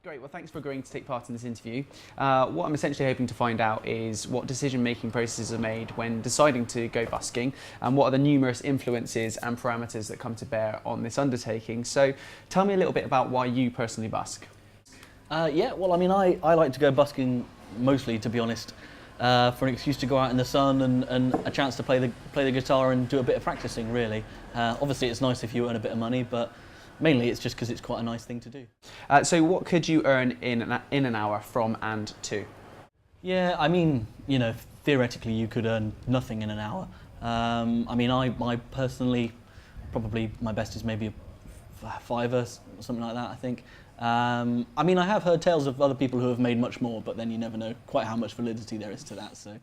Great, well thanks for agreeing to take part in this interview. What I'm essentially hoping to find out is what decision-making processes are made when deciding to go busking, and what are the numerous influences and parameters that come to bear on this undertaking. So tell me a little bit about why you personally busk. Yeah, well I mean I like to go busking mostly, to be honest, for an excuse to go out in the sun and a chance to play the guitar and do a bit of practicing really. Obviously it's nice if you earn a bit of money, but mainly it's just because it's quite a nice thing to do. So what could you earn in an hour from and to? Yeah, I mean, you know, theoretically you could earn nothing in an hour. I mean, I personally, probably my best is maybe a fiver, or something like that, I think. I mean, I have heard tales of other people who have made much more, but then you never know quite how much validity there is to that, so.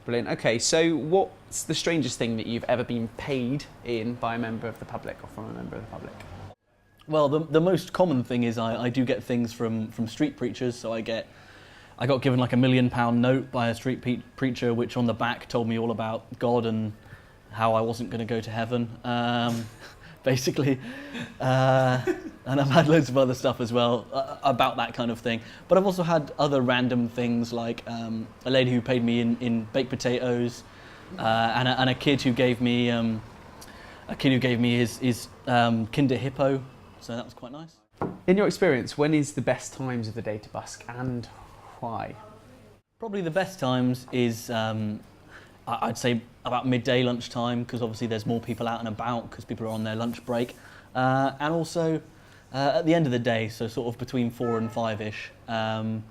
Brilliant. Okay, so what's the strangest thing that you've ever been paid in by a member of the public or from a member of the public? Well, the most common thing is I do get things from street preachers. So I got given like £1 million note by a street preacher, which on the back told me all about God and how I wasn't going to go to heaven, basically. And I've had loads of other stuff as well about that kind of thing. But I've also had other random things like a lady who paid me in baked potatoes, and a kid who gave me his Kinder Hippo. So that was quite nice. In your experience, when is the best times of the day to busk and why? Probably the best times is I'd say about midday lunchtime, because obviously there's more people out and about because people are on their lunch break, and also at the end of the day, so sort of between 4 and 5ish,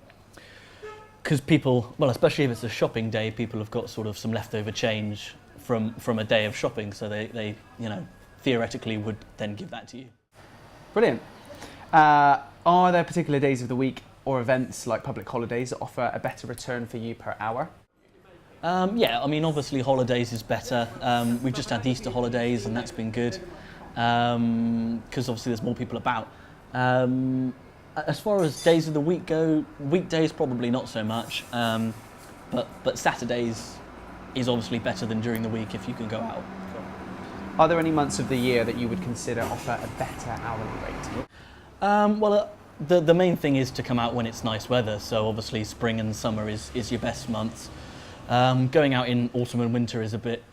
because people, well, especially if it's a shopping day, people have got sort of some leftover change from a day of shopping, so they you know, theoretically would then give that to you. Brilliant. Are there particular days of the week or events like public holidays that offer a better return for you per hour? Yeah, I mean, obviously holidays is better. We've just had the Easter holidays and that's been good, because obviously there's more people about. As far as days of the week go, weekdays probably not so much, but Saturdays is obviously better than during the week if you can go out. Are there any months of the year that you would consider offer a better hourly rate? Well, the main thing is to come out when it's nice weather, so obviously spring and summer is your best months. Going out in autumn and winter is a bit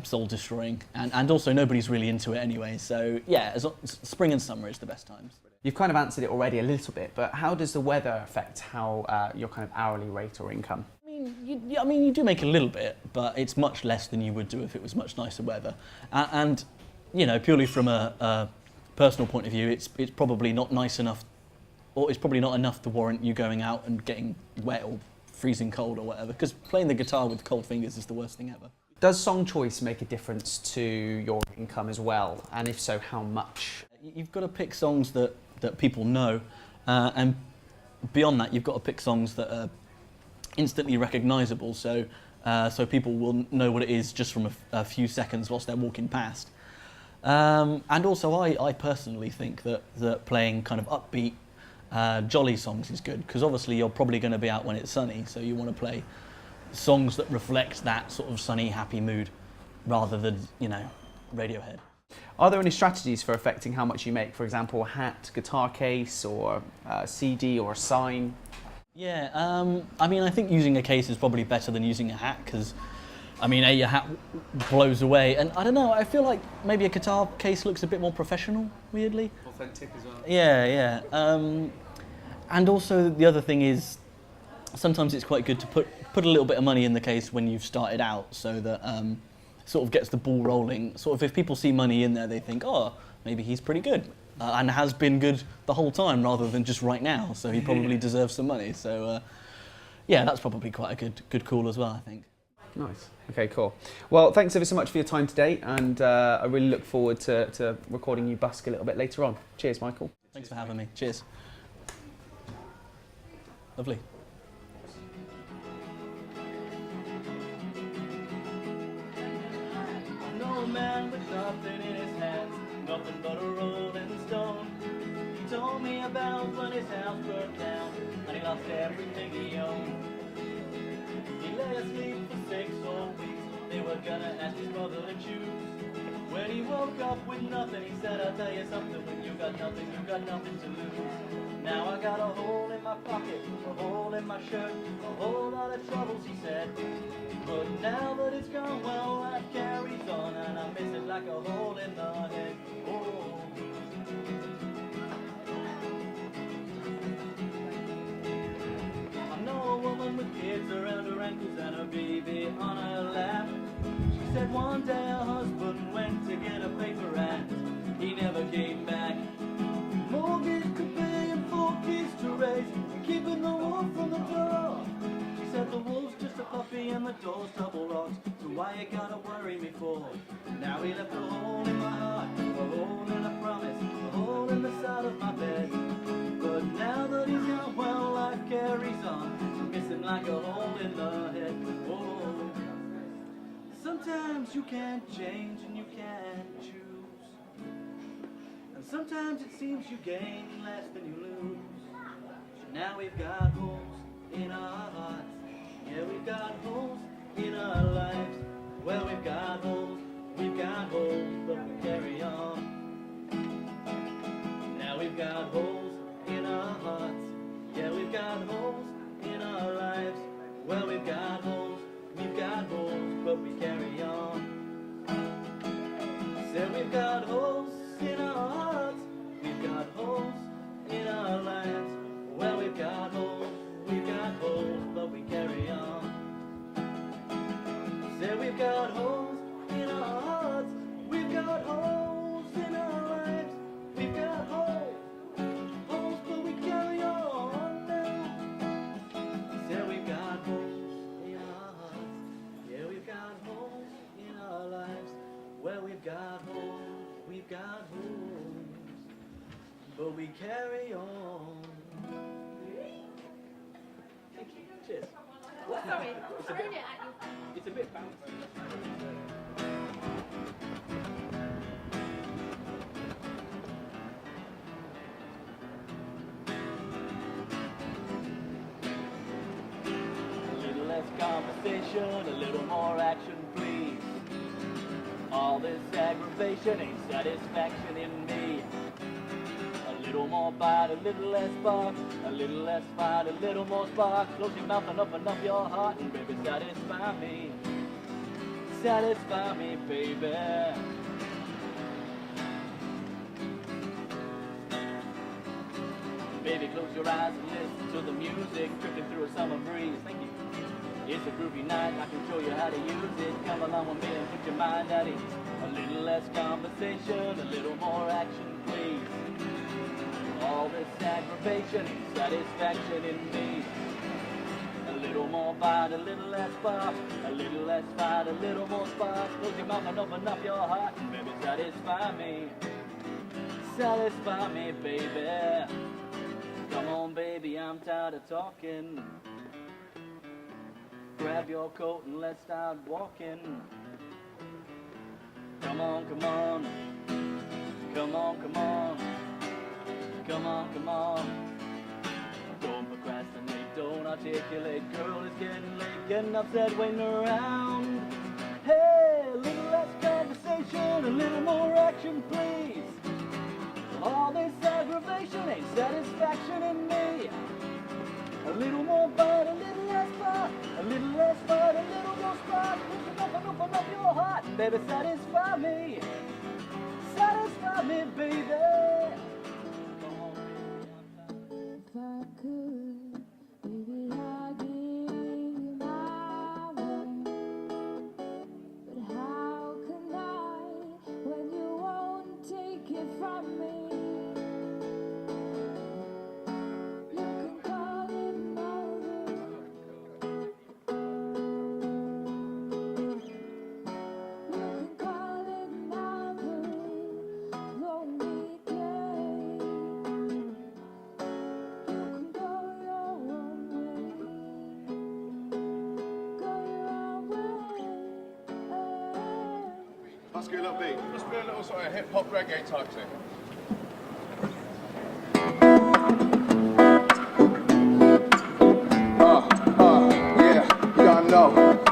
soul destroying, and also nobody's really into it anyway, so yeah, spring and summer is the best times. You've kind of answered it already a little bit, but how does the weather affect how your kind of hourly rate or income? I mean, you do make a little bit, but it's much less than you would do if it was much nicer weather. And you know, purely from a personal point of view, it's probably not nice enough, or it's probably not enough to warrant you going out and getting wet or freezing cold or whatever, because playing the guitar with cold fingers is the worst thing ever. Does song choice make a difference to your income as well? And if so, how much? You've got to pick songs that people know, and beyond that, you've got to pick songs that are instantly recognisable, so people will know what it is just from a few seconds whilst they're walking past. And also, I personally think that playing kind of upbeat, jolly songs is good, because obviously you're probably going to be out when it's sunny, so you want to play songs that reflect that sort of sunny, happy mood, rather than, you know, Radiohead. Are there any strategies for affecting how much you make? For example, a hat, guitar case, or a CD or a sign? Yeah, I mean, I think using a case is probably better than using a hat, because, I mean, your hat blows away, and I don't know, I feel like maybe a guitar case looks a bit more professional, weirdly. Authentic as well. Yeah. And also the other thing is, sometimes it's quite good to put a little bit of money in the case when you've started out, so that sort of gets the ball rolling. Sort of if people see money in there, they think, oh, maybe he's pretty good. And has been good the whole time rather than just right now, so he probably deserves some money. So yeah, that's probably quite a good call as well, I think. Nice. Okay, cool. Well, thanks ever so much for your time today, and I really look forward to recording you busk a little bit later on. Cheers, Michael. Thanks for having me. Cheers. Lovely. No man with nothing in his hands, nothing but a rolling stone. He told me about when his house burnt down and he lost everything he owned. He lay asleep for 6 whole weeks. They were gonna ask his brother to choose When he woke up with nothing, he said, I'll tell you something, when you got nothing to lose. Now I got a hole in my pocket, a hole in my shirt, a whole lot of troubles, he said. But now that it's gone, well, life carries on, and I miss it like a hole in the head. Oh. I know a woman with kids around her ankles and her baby on her lap. She said one day her husband went to get a paper and he never came back. Mortgage to pay and 4 kids to raise, keeping the wolf from the door. She said the wolf's just a puppy and the door's double locked, so why you gotta worry me for? Now he left a hole in my heart, a hole in a promise, a hole in the side of my bed. But now that he's gone, well, life carries on, missing like a hole in the head. Oh. Sometimes you can't change and you can't choose. And sometimes it seems you gain less than you lose. So now we've got holes in our hearts. Yeah, we've got holes in our lives. Well, we've got holes, but we carry on. Now we've got holes in our hearts. Yeah, we've got holes in our lives. Well, we've got holes, but we carry on. Said we've got holes in our hearts. We've got holes in our lives. Well, we've got holes, but we carry on. Said we've got holes in our hearts. We've got holes in our lives. We've got holes, but we carry on now. Said we've got holes in our hearts. Yeah, we've got holes in our lives. Well, we've got holes, but we carry on. Thank you. Cheers. Sorry, throwing it at you. It's a bit bouncy. A little less conversation, a little more action, please. All this aggravation ain't satisfaction in me. A little more bite, a little less bark, a little less fight, a little more spark. Close your mouth and open up your heart and baby satisfy me. Satisfy me, baby. Baby, close your eyes and listen to the music drifting through a summer breeze. Thank you. It's a groovy night, I can show you how to use it. Come along with me and put your mind at ease. A little less conversation, a little more action, please. All this aggravation and satisfaction in me. A little more bite, a little less spark, a little less fight, a little more spark. Close your mouth and open up your heart and baby satisfy me. Satisfy me, baby. Come on, baby, I'm tired of talking. Grab your coat and let's start walking. Come on, come on. Come on, come on. Come on, come on. Don't procrastinate, don't articulate. Girl, it's getting late, getting upset, waiting around. Hey, a little less conversation, a little more action, please. All this aggravation ain't satisfaction in me. A little more bite, a little less bite, a little less bite, a little more spark. Open up your heart, baby, satisfy me. Satisfy me, baby. If I could, baby, I'd give you my word. But how can I when you won't take it from me? You can call it mother. You can call it another lonely day. You can go your own way. Go your own way. Let's get a little beat. Let's do a little sort of hip hop reggae type thing. Yeah, you gotta know.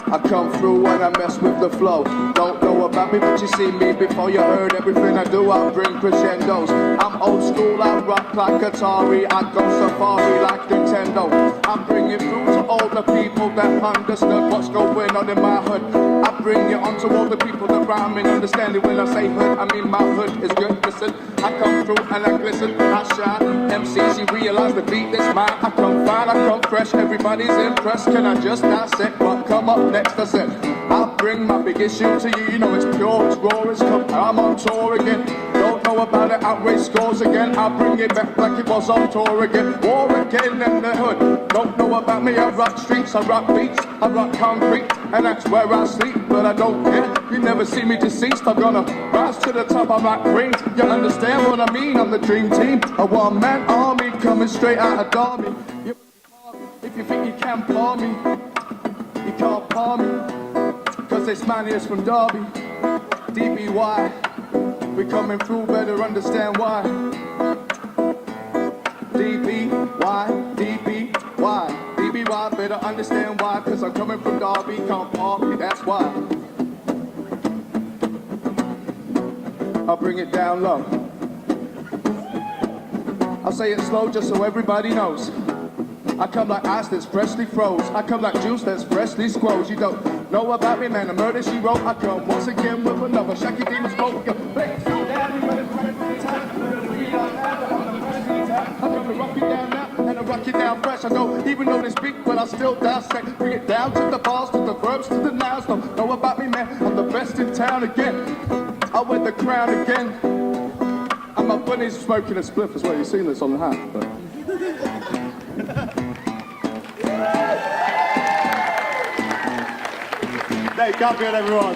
I come through and I mess with the flow. Don't know about me, but you see me before you heard everything I do. I bring crescendos. I'm old school, I rock like Atari. I go safari like Nintendo. I'm bringing through to all the people that understood what's going on in my hood. I bring it on to all the people that rhyme and understand it when I say hood. I mean my hood is good. Listen, I come through and I glisten, I shine. MCs, you realize the beat is mine. I come fine, I come fresh. Everybody's impressed. Can I just dissect what come up next? I said, I'll bring my big issue to you. You know it's pure, it's raw, it's come. I'm on tour again. Don't know about it, outrage scores again. I'll bring it back like it was on tour again. War again in the hood. Don't know about me, I rock streets, I rock beats, I rock concrete, and that's where I sleep. But I don't care, you never see me deceased. I'm gonna rise to the top, I'm like Prince. You understand what I mean? I'm the dream team, a one-man army coming straight out of Derby. If you think you can palm me, you can't palm me, cause this man here's from Derby. DBY, we coming through, better understand why. DBY, better understand why, cause I'm coming from Derby, can't palm me, that's why. I'll bring it down low. I'll say it slow just so everybody knows. I come like ice that's freshly froze. I come like juice that's freshly squoze. You don't know about me, man, the murder she wrote. I come once again with another Shaky Demon smoke. I'm gonna rock you down now, and I rock you down fresh. I don't even know they speak, but I still dissect. Bring it down to the bars, to the verbs, to the nouns. Don't know about me, man, I'm the best in town again. I wear the crown again. And my bunny's smoking a spliff as well. You've seen this on the hat, but... Hey, come good, everyone.